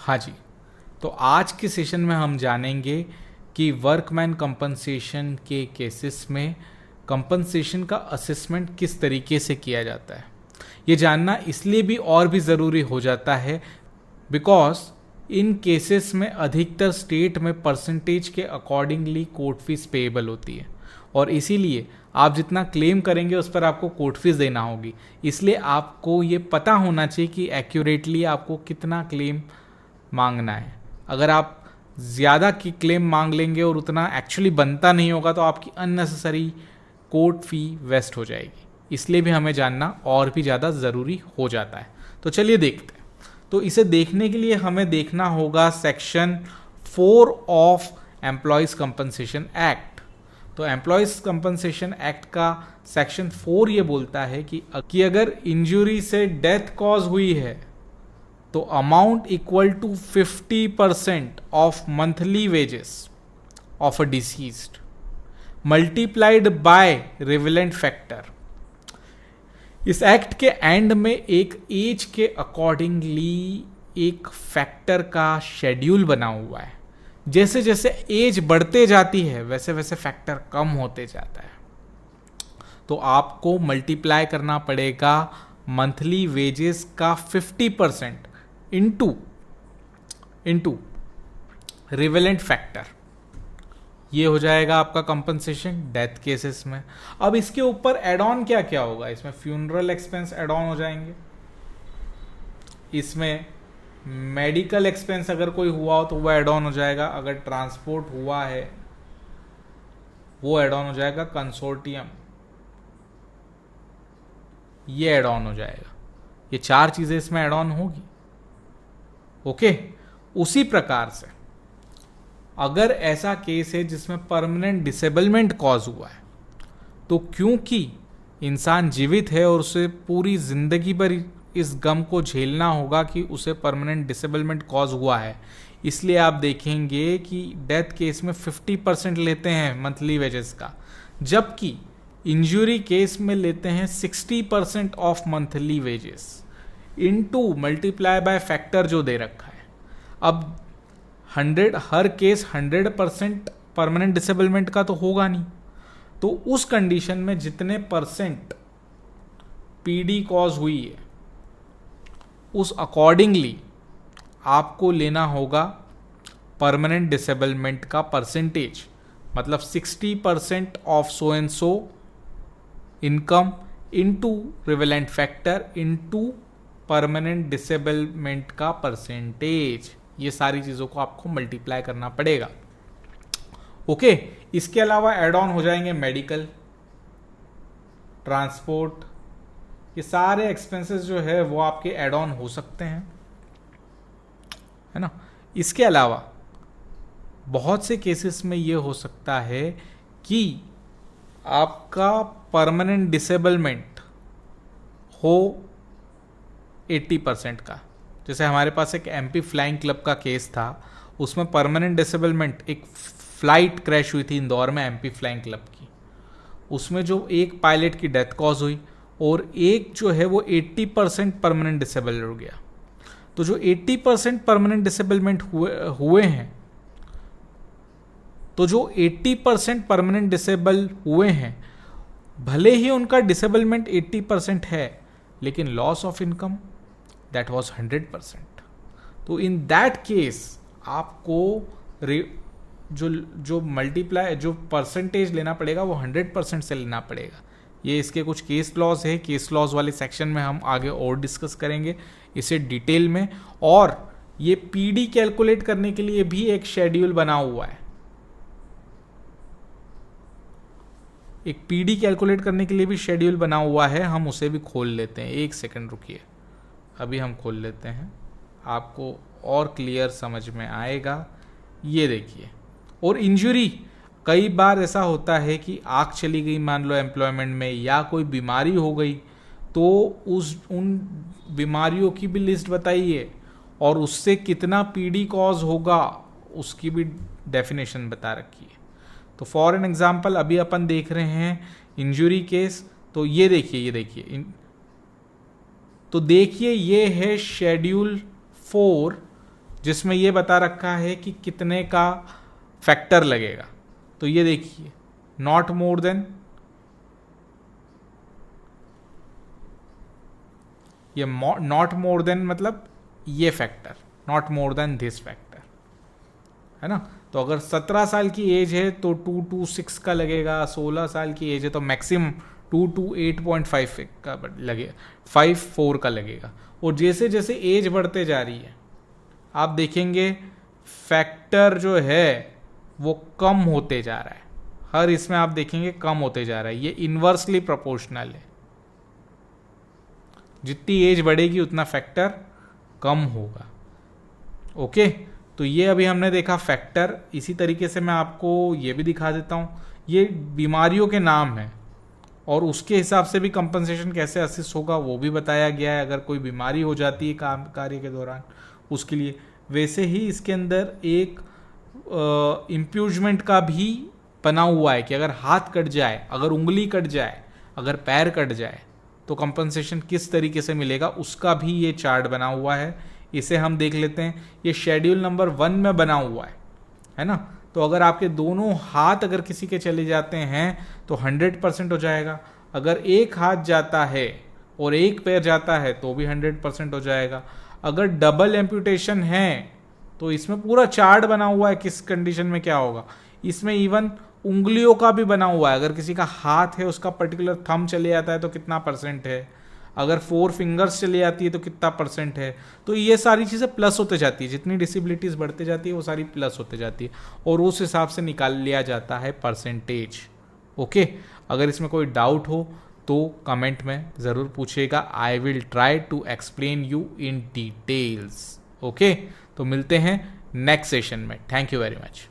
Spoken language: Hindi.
हाँ जी, तो आज के सेशन में हम जानेंगे कि वर्कमैन कंपनसेशन के केसेस में कंपनसेशन का असेसमेंट किस तरीके से किया जाता है। ये जानना इसलिए भी और भी ज़रूरी हो जाता है बिकॉज इन केसेस में अधिकतर स्टेट में परसेंटेज के अकॉर्डिंगली कोर्ट फीस पेएबल होती है और इसीलिए आप जितना क्लेम करेंगे उस पर आपको कोर्ट फीस देना होगी। इसलिए आपको ये पता होना चाहिए कि एक्यूरेटली आपको कितना क्लेम मांगना है। अगर आप ज़्यादा की क्लेम मांग लेंगे और उतना एक्चुअली बनता नहीं होगा तो आपकी अननेसेसरी कोर्ट फी वेस्ट हो जाएगी। इसलिए भी हमें जानना और भी ज़्यादा ज़रूरी हो जाता है। तो चलिए देखते हैं। तो इसे देखने के लिए हमें देखना होगा section 4 of employees compensation act. तो एम्प्लॉयज़ कंपनसेशन एक्ट का सेक्शन 4 ये बोलता है कि अगर इंजरी से डेथ कॉज हुई है तो amount equal to 50% of monthly wages of a deceased multiplied by relevant factor. इस एक्ट के एंड में एक एज के अकॉर्डिंगली एक फैक्टर का शेड्यूल बना हुआ है। जैसे जैसे एज बढ़ते जाती है वैसे वैसे फैक्टर कम होते जाता है। तो आपको मल्टीप्लाई करना पड़ेगा मंथली वेजेस का 50% इनटू रिलेवेंट फैक्टर। ये हो जाएगा आपका कंपनसेशन डेथ केसेस में। अब इसके ऊपर एड ऑन क्या क्या होगा, इसमें फ्यूनरल एक्सपेंस एड ऑन हो जाएंगे, इसमें मेडिकल एक्सपेंस अगर कोई हुआ हो तो वो एड ऑन हो जाएगा, अगर ट्रांसपोर्ट हुआ है वो एड ऑन हो जाएगा, कंसोर्टियम ये एड ऑन हो जाएगा। ये 4 चीजें इसमें एड ऑन होगी। ओके, उसी प्रकार से अगर ऐसा केस है जिसमें परमानेंट डिसेबलमेंट कॉज हुआ है तो क्योंकि इंसान जीवित है और उसे पूरी जिंदगी भर इस गम को झेलना होगा कि उसे परमानेंट डिसेबलमेंट कॉज हुआ है, इसलिए आप देखेंगे कि डेथ केस में 50% लेते हैं मंथली वेजेस का, जबकि इंजरी केस में लेते हैं 60% of monthly wages into multiply by factor जो दे रखा है। अब हर केस 100% परमानेंट डिसेबलमेंट का तो होगा नहीं, तो उस कंडीशन में जितने परसेंट पीडी कॉज हुई है उस अकॉर्डिंगली आपको लेना होगा परमानेंट डिसेबलमेंट का परसेंटेज, मतलब 60% of so and so income into relevant factor into permanent disablement का परसेंटेज। ये सारी चीज़ों को आपको मल्टीप्लाई करना पड़ेगा। ओके, इसके अलावा एड ऑन हो जाएंगे मेडिकल, ट्रांसपोर्ट, ये सारे एक्सपेंसेस जो है वो आपके एड ऑन हो सकते हैं, है ना। इसके अलावा बहुत से केसेस में ये हो सकता है कि आपका परमानेंट डिसेबलमेंट हो 80% का। जैसे हमारे पास एक एमपी फ्लाइंग क्लब का केस था, उसमें परमानेंट डिसेबलमेंट, एक फ्लाइट क्रैश हुई थी इंदौर में एमपी फ्लाइंग क्लब की, उसमें जो एक पायलट की डेथ कॉज हुई और एक जो है वो 80% परमानेंट डिसेबल हो गया। तो जो 80% परमानेंट डिसेबलमेंट हुए हैं, तो जो 80% परमानेंट डिसेबल हुए हैं, भले ही उनका डिसेबलमेंट 80% है लेकिन loss of income that was 100%। तो इन दैट केस आपको जो मल्टीप्लाई जो परसेंटेज लेना पड़ेगा वो 100% से लेना पड़ेगा। ये इसके कुछ केस लॉज है, केस लॉज वाले सेक्शन में हम आगे और डिस्कस करेंगे इसे डिटेल में। और ये पीडी कैलकुलेट करने के लिए भी एक शेड्यूल बना हुआ है, एक पीडी कैलकुलेट करने के लिए भी शेड्यूल बना हुआ है, हम उसे भी खोल लेते हैं। एक सेकंड रुकिए, अभी हम खोल लेते हैं, आपको और क्लियर समझ में आएगा। ये देखिए, और इंजरी कई बार ऐसा होता है कि आँख चली गई मान लो एम्प्लॉयमेंट में, या कोई बीमारी हो गई, तो उन बीमारियों की भी लिस्ट बताइए और उससे कितना पीडी कॉज होगा उसकी भी डेफिनेशन बता रखी है। तो फॉर एन एग्जाम्पल अभी अपन देख रहे हैं इंजरी केस, तो ये देखिए तो देखिए ये है शेड्यूल 4 जिसमें ये बता रखा है कि कितने का फैक्टर लगेगा। तो ये देखिए, नॉट मोर देन, ये नॉट मोर देन मतलब ये factor, not more than this factor, है ना। तो अगर 17 साल की एज है तो 226 का लगेगा, 16 साल की एज है तो मैक्सिमम 228.5 का लगेगा, 54 का लगेगा। और जैसे जैसे एज बढ़ते जा रही है आप देखेंगे फैक्टर जो है वो कम होते जा रहा है, हर इसमें आप देखेंगे कम होते जा रहा है। ये इन्वर्सली प्रोपोर्शनल है, जितनी एज बढ़ेगी उतना फैक्टर कम होगा। ओके, तो ये अभी हमने देखा फैक्टर। इसी तरीके से मैं आपको ये भी दिखा देता हूँ, ये बीमारियों के नाम हैं और उसके हिसाब से भी कंपनसेशन कैसे असिस्ट होगा वो भी बताया गया है। अगर कोई बीमारी हो जाती है काम कार्य के दौरान उसके लिए, वैसे ही इसके अंदर एक इम्प्यूजमेंट का भी बना हुआ है कि अगर हाथ कट जाए, अगर उंगली कट जाए, अगर पैर कट जाए तो कंपनसेशन किस तरीके से मिलेगा उसका भी ये चार्ट बना हुआ है। इसे हम देख लेते हैं। ये शेड्यूल नंबर 1 में बना हुआ है ना। तो अगर आपके दोनों हाथ अगर किसी के चले जाते हैं तो 100% हो जाएगा। अगर एक हाथ जाता है और एक पैर जाता है तो भी 100% हो जाएगा। अगर डबल एम्पुटेशन है तो इसमें पूरा चार्ट बना हुआ है किस कंडीशन में क्या होगा। इसमें इवन उंगलियों का भी बना हुआ है, अगर किसी का हाथ है उसका पर्टिकुलर थंब चले जाता है तो कितना % है, अगर 4 फिंगर्स चली जाती है तो कितना % है। तो ये सारी चीज़ें प्लस होते जाती है, जितनी डिसेबिलिटीज़ बढ़ते जाती है वो सारी प्लस होते जाती है और उस हिसाब से निकाल लिया जाता है %। ओके, अगर इसमें कोई डाउट हो तो कमेंट में ज़रूर पूछिएगा। I will try to explain you in details. Okay, तो मिलते हैं नेक्स्ट सेशन में। Thank you very much.